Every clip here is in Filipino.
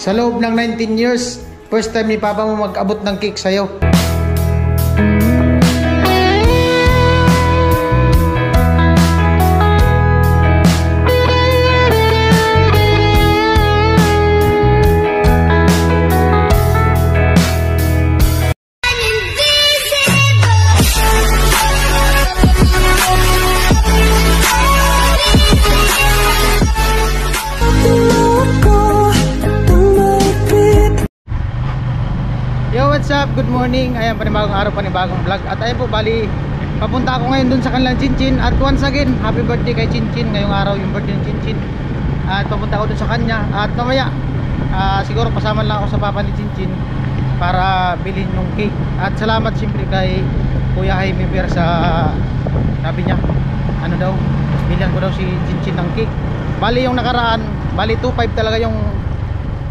Sa loob ng 19 years, first time ni Papa mo mag-abot ng cake sa'yo. What's up? Good morning. Ayan, panibagong araw, panibagong vlog. At ayun po, bali, papunta ako ngayon dun sa kanilang Chinchin. At once again, happy birthday kay Chinchin. Ngayong araw yung birthday ng Chinchin. At papunta ako dun sa kanya. At mamaya, siguro pasama lang ako sa papa ni Chinchin para bilhin ng cake. At salamat siyempre kay Kuya Jaime Ver sa sabi niya, ano daw, bilhan ko daw si Chinchin ng cake. Bali yung nakaraan, bali 2.5 talaga yung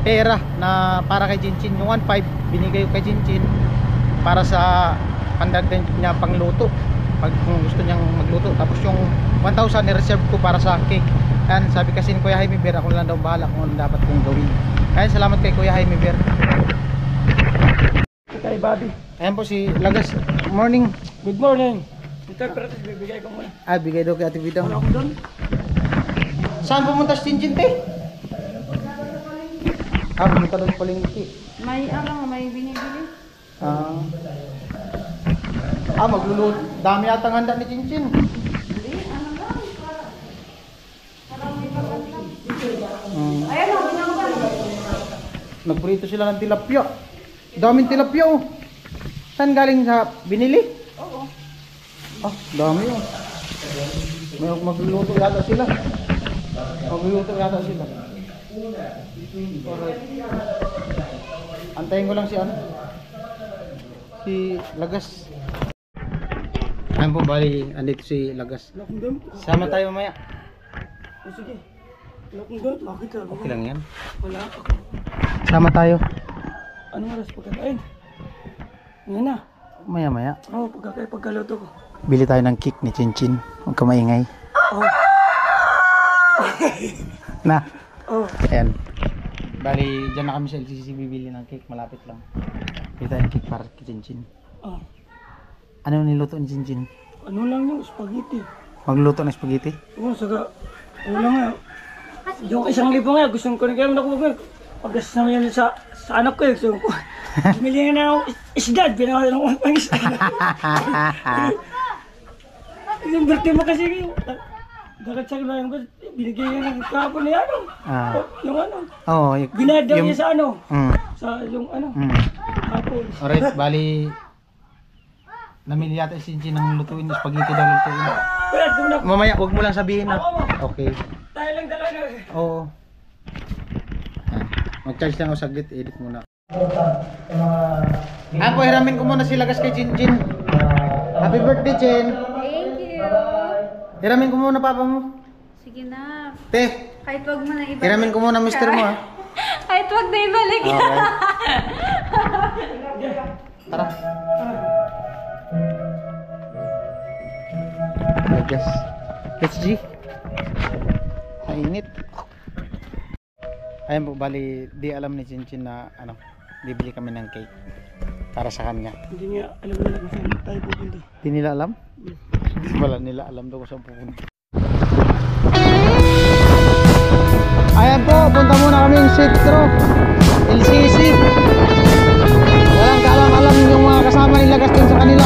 pera na para kay Chinchin. Yung 1.5 binigay ko kay Chinchin para sa pandagdag niya pangluto pag kung gusto niyang magluto. Tapos yung 1,000 ni-reserve ko para sa cake. Ayan, sabi kasi ni Kuya Jaime Ver, ako lang daw bahala kung ano dapat kong gawin. Ayan, salamat kay Kuya Jaime Ver. Kay Bobby. Ayan po si Lagas. Morning. Good morning. Ito pero bibigay ko muna. Bigay daw kay Ate Bidang. Wala ko doon. Saan pumunta si Chinchin, te? Pumunta doon pala yung cake. May binibili. Magluluto. Dami yata ang handa ni Chinchin. Hindi, ano lang. Parang may pagkakita. Ayan o, binanggan. Nagprito sila ng tilapia. Daming tilapia oh. Saan galing sa binili? Oo. Dami oh. May magluluto yata sila. Alright. Antayin ko lang si Lagas. Ayan po, bali, andito si Lagas. Sama tayo mamaya. Sige. Wala kong doon. Bakit ka? Okay lang yan. Wala ako. Sama tayo. Anong oras pagkakain? Ngayon na. Maya. Oo, pagkaluto ko. Bili tayo ng cake ni Chinchin. Huwag ka maingay. Oo. Na. Oo. Ayan. Bali, dyan na kami sa LCC bibili ng cake. Malapit lang. Bili tayo ng cake para kay Chinchin. Oo. Ano niluto ni Chinchin? Ano lang yung spaghetti. Magluto ng spaghetti? Oo, saka. Ano lang nga. Yung 1,000 nga, gusto ko rin kayo nakuha. Pagkas naman yan sa anak ko. So, bumili na ng isdad. Binawa na ng pang isdad. Yung birthday mo kasi dagat sa kanya yung binigay niya ng kapon niya ano. Yung ano. Oo. Binadaw niya sa ano. Sa yung ano. Kapon. Alright, bali. Namili yata si Chinchin ng lutuin. Spaghetti daw lutuin. Mamaya, huwag mo lang sabihin na. Okay. Tayo lang talaga. Oo. Mag-charge lang ako saglit. Edit muna. Po, hiramin ko muna si Lagas kay Chinchin. Happy birthday, Chin. Thank you. Hiramin ko muna papa mo. Sige na. Te. Kahit wag mo na ibalik. Hiramin ko muna mister mo ha. Kahit wag na ibalik. Okay. Tara. Lagas. HG. Hainit. Ayan po, bali, di alam ni Chinchin na bibili kami ng cake para sa kanya. Hindi niya alam na kung saan tayo pupunta. Hindi nila alam? Hindi pala nila alam daw kung saan pupunta. Ayan po, punta muna kami yung Sitro LCC. Walang kaalam-alam yung mga kasama nila Gaston sa kanila.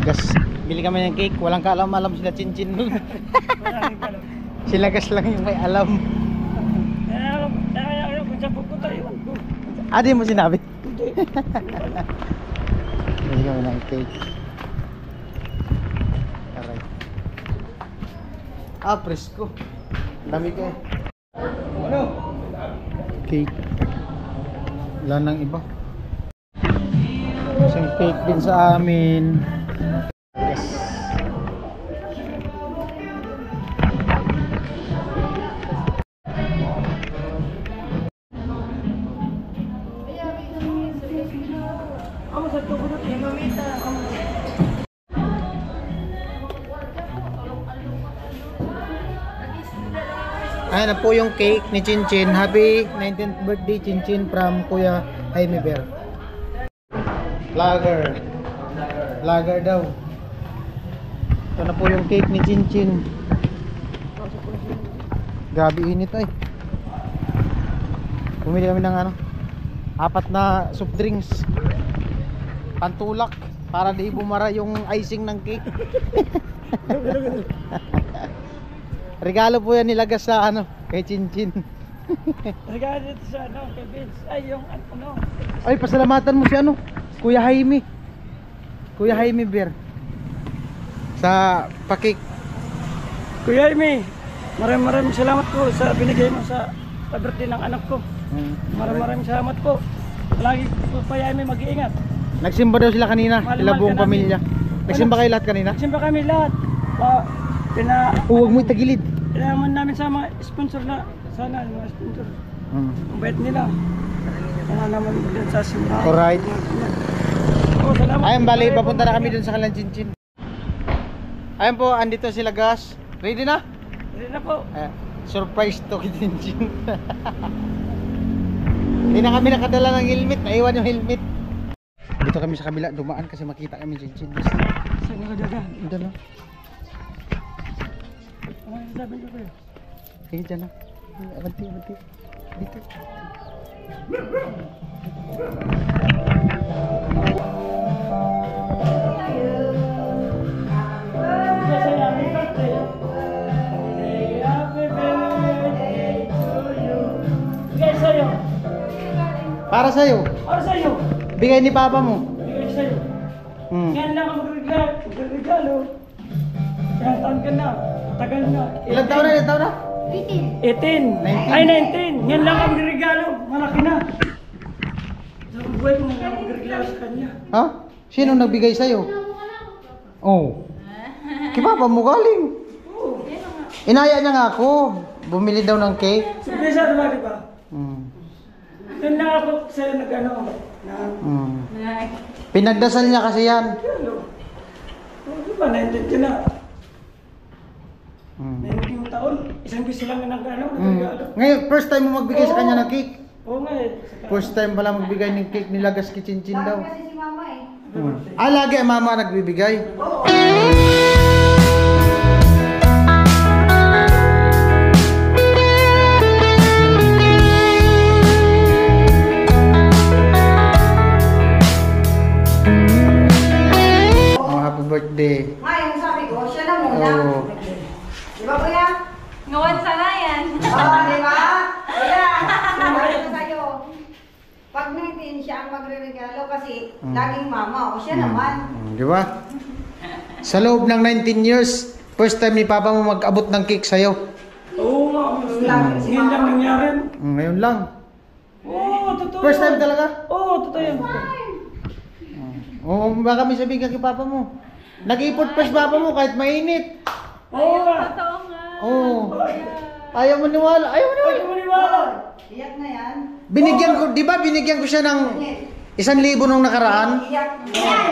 Gas. Bili kami ng cake. Walang kaalam-alam sila Chinchin. Sila gas lang yung may alam. Kaya kung saan pupunta yun ko. Di mo sinabi? Bili kami ng cake. Aray. Presko. Dami ka eh. Ano? Cake. Wala nang iba. Isang cake din sa amin. Yes. Ako sa tubo na tayo, mamita. Ayan na po yung cake ni Chinchin. Happy 19th birthday Chinchin from Kuya Jaime Bear. Lager. Lager daw. Ito na po yung cake ni Chinchin. Grabe init ay. Bumili kami ng 4 na soft drinks. Pantulak para di bumara yung icing ng cake. Regalo po yan nilagas sa kay Chinchin. Regalo dito sa kay Vince. Ay, yung Ay, pasalamatan mo si Kuya Jaime. Kuya Jaime Bear. Sa pakik. Kuya Jaime, maraming salamat po sa binigay mo sa birthday ng anak ko. Maraming salamat po. Lagi po Kuya Jaime mag-iingat. Nagsimba daw sila kanina, Mahal-mahal sila buong ka namin. pamilya. Nagsimba kayo lahat kanina? Nagsimba kami lahat. Huwag mo itagilid. Pinaman namin sa mga sponsor na sana mga sponsor. Ang bait nila. Wala naman din sa simbahan. Alright. Salamat. Ayun, bali, papunta na kami dun sa kanilang Chinchin. Ayun po, andito sila gas. Ready na? Hindi na po. Surprise to kay Chinchin. Hindi na kami nakadala ng helmet. Naiwan yung helmet. Dito kami sa kabila, dumaan kasi makita kami Chinchin. Saan nakadagan? Ito na. Ano sabi niyo kayo? Sige dyan na. Abanti. Dito. Para sa'yo. Para sa'yo. Bigay ni Papa mo. Bigay sa'yo. Yan lang ang magregalo. Ilang taon ka na? Tagal na. Ilang taon na? 18. 19. Ay, 19. Yan lang ang regalo. Malaki na. Sa buhay ko na lang ang regalo sa kanya. Ha? Sino nagbigay sa'yo? Oh. Kay Papa mo galing. Oo. Inaya niya nga ako. Bumili daw ng cake. Surpresa, diba, diba? Yan lang ako sa'yo nag-ano. Pinagdasal niya kasi yan. Diba, 19 na. 19 taon. Isang gusto lang na nag-ano. Ngayon, first time mo magbigay sa kanya ng cake. Oo nga eh. First time pala magbigay ng cake nilagas kay Chinchin daw. Kasi si mama eh. Lagi ang mama nagbibigay. Happy birthday. Ngayon sabi ko, siya na muna. Oo. Di ba kuya? Ngawan sa yan. Oo, di ba? Kuya, sabi ko sa'yo. Pag 19 siya ang magre-regalo kasi laging mama o siya naman. Di ba? Sa loob ng 19 years, first time ni Papa mo mag-abot ng cake sa'yo. Oo nga. Ngayon lang nangyari. Ngayon lang. Oo, totoo. First time talaga? Oo, totoo yan. Oo, baka may sabihin ka kay Papa mo. Nag-import pa si Papa mo kahit mainit. Oo nga. Totoo nga. Oo. Ayaw mo niwala. Ay, maniwala. Iyak na yan. Binigyan ko, di ba binigyan ko siya ng 1,000 nung nakaraan? Iyak na yan.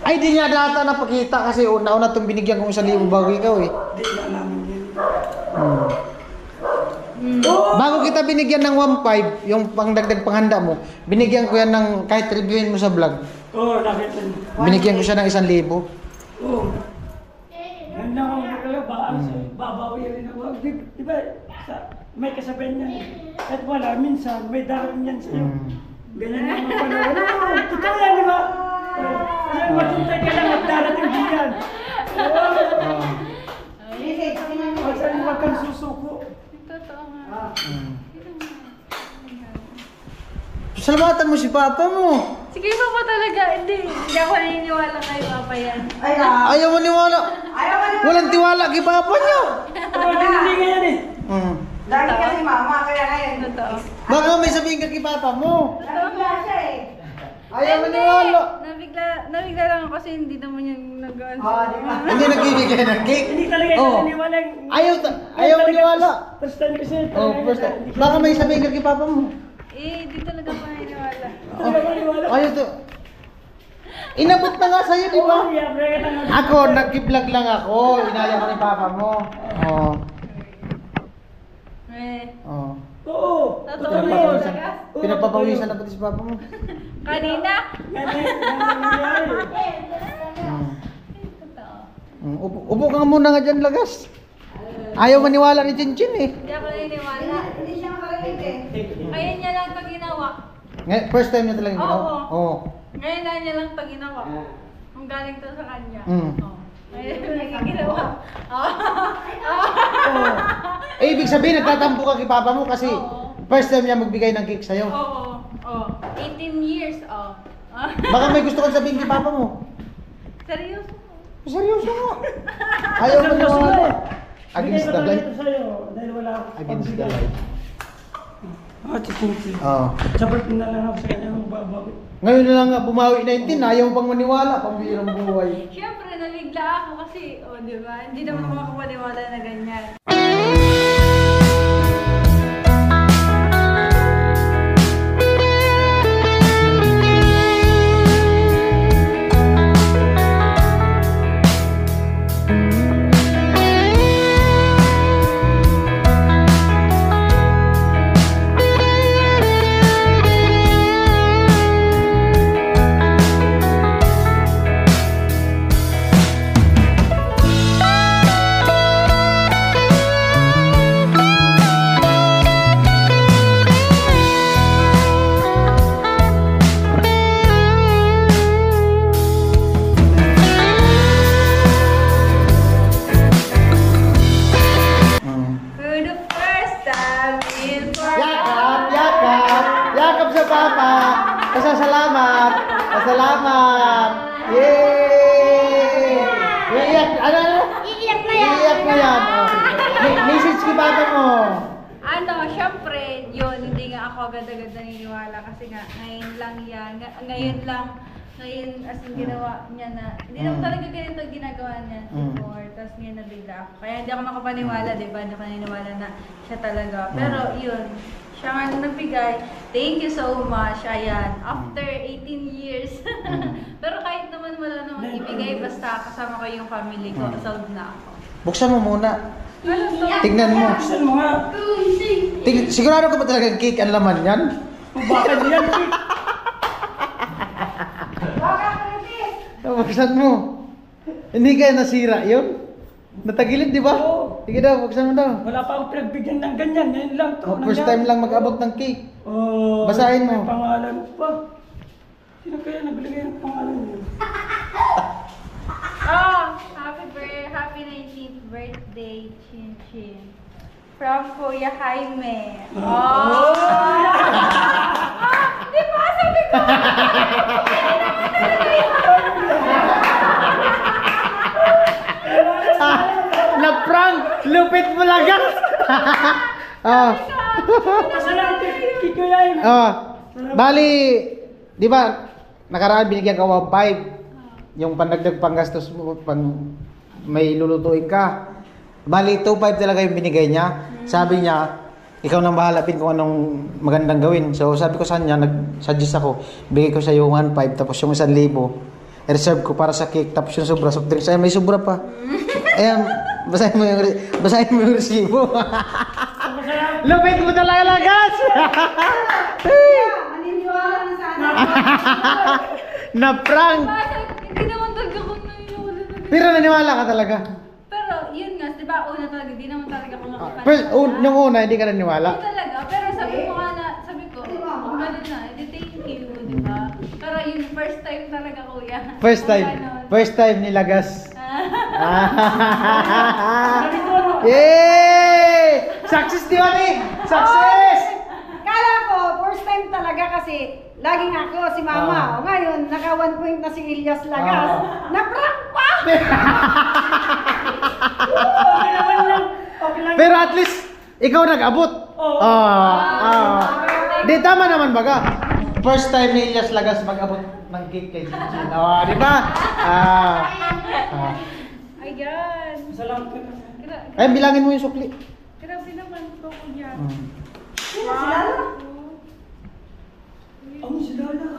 Ay, di niya data napakita kasi una-una itong binigyan ko 1,000 bago ikaw eh. Hindi na namin yun. Bago kita binigyan ng 1,500, yung pangdagdag panghanda mo, binigyan ko yan ng kahit reviewin mo sa vlog. Oo, nakita niyo. Binigyan ko siya ng 1,000. Oo. Yan lang ang magkala, babawi rin ako. Di ba, may kasabihan niyan. Kahit wala, minsan may darating yan sa'yo. Ganyan naman pala. Oo, totoo yan, di ba? Kasi maghintay ka lang. Salamatan mo si papa mo. Sige pa pa talaga. Hindi ako naniniwala kay Papa yan. Ay, Ayaw mo niwala. ayaw ka naman. Walang tiwala kay papa niyo. Hindi ka yan eh. Lagi kasi mama, kaya ngayon. Totoo. Baka may sabihin ka kay papa mo. Nabigla siya eh. Ayaw mo niwala. Nabigla lang ako kasi hindi naman yung nag-ano. Di ba? Hindi nagbibigay ng cake. Hindi talaga Oh. ito naniwala. Ayaw mo niwala. First time kasi. Oh, first time. Baka may sabihin ka kay papa mo. Hindi talaga ako naniniwala. Talaga maniwala. Ayaw to. Inabot na nga sa'yo, di ba? Ako, nag-vlog lang ako. Inaya ko ni papa mo. Oh. Oh. Oo. Totoo na yun. Pinapapawisan. Pinapapawisan na pati si papa mo. Kanina? Upo ka nga muna nga dyan, lagas. Ayaw maniwala ni Chinchin eh. Hindi ako naniniwala. Hindi siya makarinig eh. Ngayon niya lang ito ginawa. First time niya talaga ginawa? Oo. Oo. Ngayon lang niya lang ito ginawa. Kung galing to sa kanya. Mm. Oo. Ngayon lang ginawa. Eh, ibig sabihin, nagtatampo ka kay papa mo kasi Oo. first time niya magbigay ng cake sa'yo. Oo. 18 years. Baka may gusto kang sabihin kay papa mo. Seryoso? Seryoso nga. Ayaw maniwala. Against the light. Dahil wala ako. Against the light. Chinchin. Oo. Sabat na lang ako sa kanya ng babawi. Ngayon na lang nga, bumawi 19, ayaw pang maniwala, pambihirang buhay. Siyempre, nabigla ako kasi, di ba? Hindi naman ako makapaniwala na ganyan. For the first time in Yakap! Yakap! Yakap sa papa! Pasasalamat! Pasalamat! Yay! Iiyak! Ano? Iiyak na yan! Iiyak na yan! Oh. Message kay papa mo! Syempre, yun, hindi nga ako agad-agad naniniwala kasi nga, ngayon lang yan, ngayon as in ginawa niya na, hindi naman talaga ganito ginagawa niya before, tapos ngayon nabigla ako. Kaya hindi ako makapaniwala, di ba? Hindi ako naniniwala na siya talaga. Pero yun, siya nga nung nagbigay, thank you so much, ayan, after 18 years. Pero kahit naman wala namang ibigay, basta kasama ko yung family ko, solved na ako. Buksan mo muna. Ano to? Tignan mo. Saan mo nga? Sigurado ka ba talagang cake ang laman yan? Bakit yan? Buksan mo. Hindi kaya nasira yun? Natagilid, di ba? Oo. Sige daw, buksan mo daw. Wala pa akong pinagbigyan ng ganyan. Ngayon lang to. First time lang mag-abot ng cake. Oh, Basahin mo. may pangalan pa. Sino kaya naglagay ng pangalan niyo? Happy 19th birthday, Chin Chin. From Kuya Jaime. Oh! Di ba? Sabi ko! Na-prank! Lupit mo lagas! Pasalamat kay Kuya Jaime. Bali, di ba, nakaraan binigyan ka 1.5. Yung pandagdag panggastos mo, may lulutuin ka. Bali, 2.5 talaga yung binigay niya. Sabi niya, ikaw nang bahala pin kung anong magandang gawin. So sabi ko sa kanya, nag-suggest ako, bigay ko sa iyo 1.5 tapos yung 1,000, reserve ko para sa cake tapos yung sobra soft drinks. Ay, may sobra pa. Ayan, basahin mo yung resibo. Lupit mo talaga lagas! Maniniwala na sana. Na-prank! Hindi naman talaga ako naniniwala na. Pero naniwala ka talaga. Pero yun nga, di ba, una talaga, di naman talaga ako makapaniwala. First, nung una, hindi ka naniwala. Hindi talaga, pero sabi ko nga na, sabi ko, kung gano'n na, edi thank you, di ba? Pero yun, first time talaga kuya. First time. Kung ganon. First time nilagas. Yay! Success, Tiwani! Success! Kala ko, first time talaga talaga kasi laging ako si Mama. O ngayon, naka 1 point na si Elias Lagas. Na-prank pa! Okay naman lang. Okay lang. Pero at least, ikaw nag-abot. Oo. Di tama naman baga. First time ni Elias Lagas mag-abot ng cake kay Chinchin. Di ba? Ayan. Salamat. Ay, bilangin mo yung sukli. Grabe naman to, kuya. Ang silala.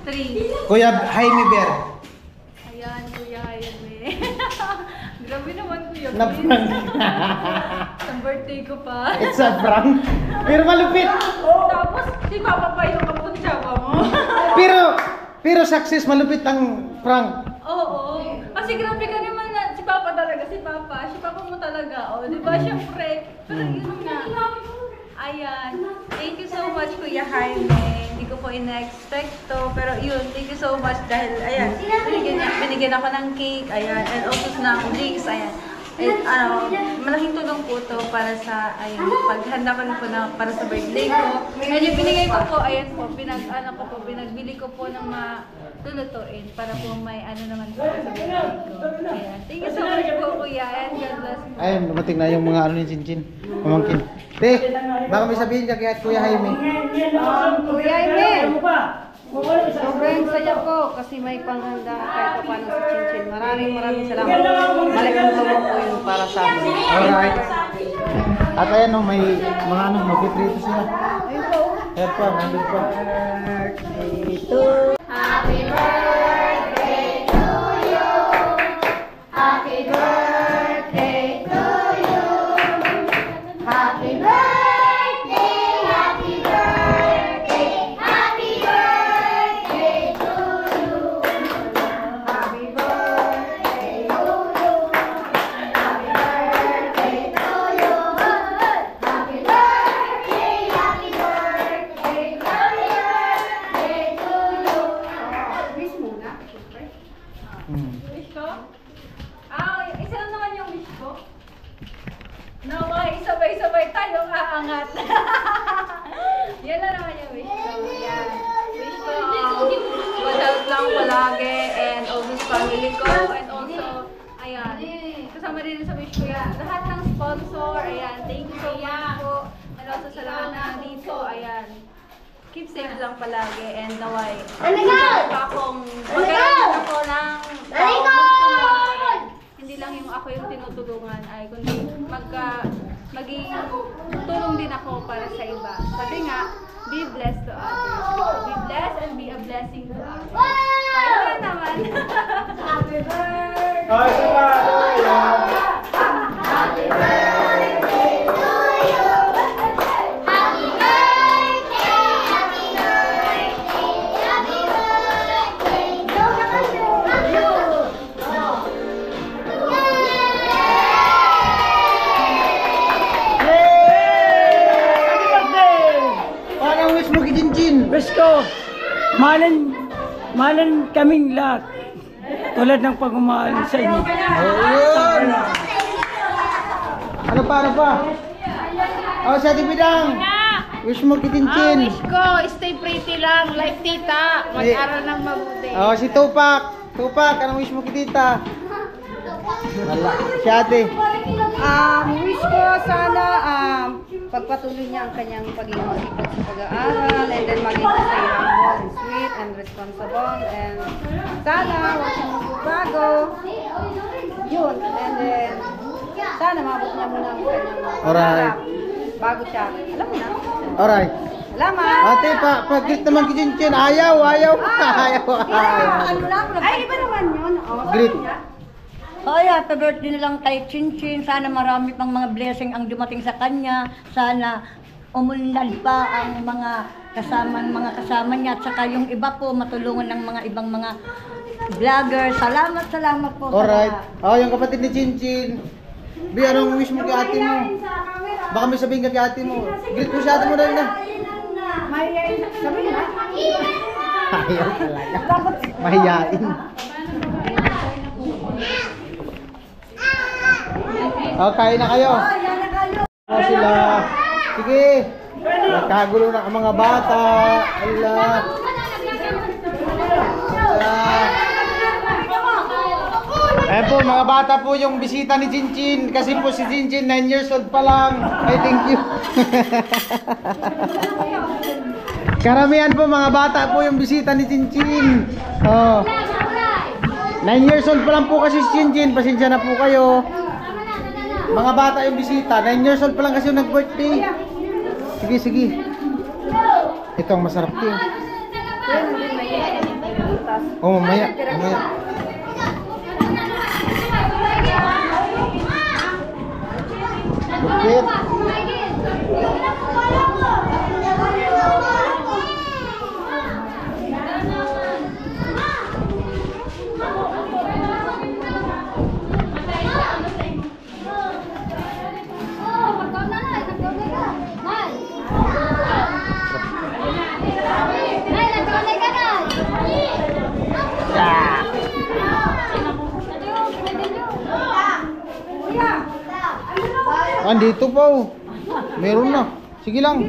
Three. Kuya Jaime Ber. Ayan, kuya, ayan eh. Grabe naman, kuya. Na-prank. Sa birthday ko pa. It's a prank. Pero malupit. Tapos, si Papa pa yung kapunsyawa mo. Pero success, malupit ang prank. Oo. Kasi grabe ka naman na, si Papa talaga, si Papa mo talaga. O, di ba, syempre. Pero yun nga. Ayan. Thank you so much, Kuya Jaime. Hindi ko po ina-expect to. Pero yun, thank you so much dahil, ayan, binigyan ako ng cake, ayan, and also ng drinks, ayan. And, malaking tulong po to para sa, ayan, paghanda ko rin po na para sa birthday ko. And yung binigay ko po, ayan po, pinagbili ko po ng mga lulutuin para po may ano naman po sa birthday ko. Ayan. Thank you so much po, Kuya, and God bless po. Ayun, dumating na yung mga ano ni Chinchin. Pamangkin. Te, baka may sabihin ka kay Kuya Jaime. Kuya Jaime. Ano pa? Sobrang saya ko kasi may panghanda kahit pa paano sa Chinchin. Maraming salamat. Malaking tulong po yun para sa amin. Alright. At ayan no, may mga ano, magpiprito sila. Ayun po. Ayan pa, nandun pa. Happy birthday to you. Happy birthday to you. Happy birthday, happy birthday, happy birthday to you. Happy birthday to you. Happy birthday to you. Happy birthday, happy birthday, happy birthday to you. Wish muna, syempre. Wish ko? Isa lang naman yung wish ko. Naway, sabay-sabay tayong aangat. Yan na naman yung wish ko. Yan. Wish ko, good health lang palagi and also sa family ko and also, ayan. Kasama din sa wish ko yan. Lahat ng sponsor, ayan. Thank you so much po. And also sa lahat na dito, ayan. Keep safe lang palagi and naway. Magaling ako ng hindi lang yung ako yung tinutulungan ay kundi maging tulong din ako para sa iba. Sabi nga, be blessed to others. Be blessed and be a blessing to others. Kaya na naman. Happy birthday! Happy birthday to you! Happy birthday! Happy birthday! Happy birthday! Go na kayo! Parang wish mo kay Chinchin. Wish ko, mahalin kaming lahat. Tulad ng pagmamahal sa inyo. Ayun. Ano pa? Oh, sa Bidang. Wish mo kay Chinchin. Wish ko, stay pretty lang, like tita. Mag-aral ng mabuti. Oh, si Tupac. Tupac, anong wish mo kay Tita? Wala. Si ate. Wish ko sana pagpatuloy niya ang kanyang pagiging masipag sa pag-aaral and then maging humble and sweet and responsible and sana huwag siyang magbago. Yun. And then sana mabot niya muna ang kanyang Alright. bago siya. Alam mo na. Alright. Salamat! Ate, pag-greet naman kay Chinchin. Ayaw. Ano lang? Ay, iba naman yun. Greet. Ay, happy birthday na lang kay Chinchin. Sana marami pang mga blessing ang dumating sa kanya. Sana umunlad pa ang mga kasama niya. At saka yung iba po matulungan ng mga ibang mga vlogger. Salamat po. Alright. Oh, yung kapatid ni Chinchin. Bi, anong wish mo kay ate mo? Baka may sabihin ka kay ate mo. Greet mo si ate mo dahil na. Mahihayin. Sabi na. Ayaw talaga. Mahiyain. Oh, kain na kayo. Oh, sila. Sige. Nagkagulo na ang mga bata. Ala. Ayan po, mga bata po yung bisita ni Chinchin. Kasi po si Chinchin, 9 years old pa lang. Ay, thank you. Karamihan po, mga bata po yung bisita ni Chinchin. Oh. 9 years old pa lang po kasi si Chinchin. Pasensya na po kayo. Mga bata yung bisita. 9 years old pa lang kasi yung nag-birthday. Sige, sige. Ito ang masarap din. Oh, mamaya. Mamaya. Lupit. Andito po. Meron na. Sige lang.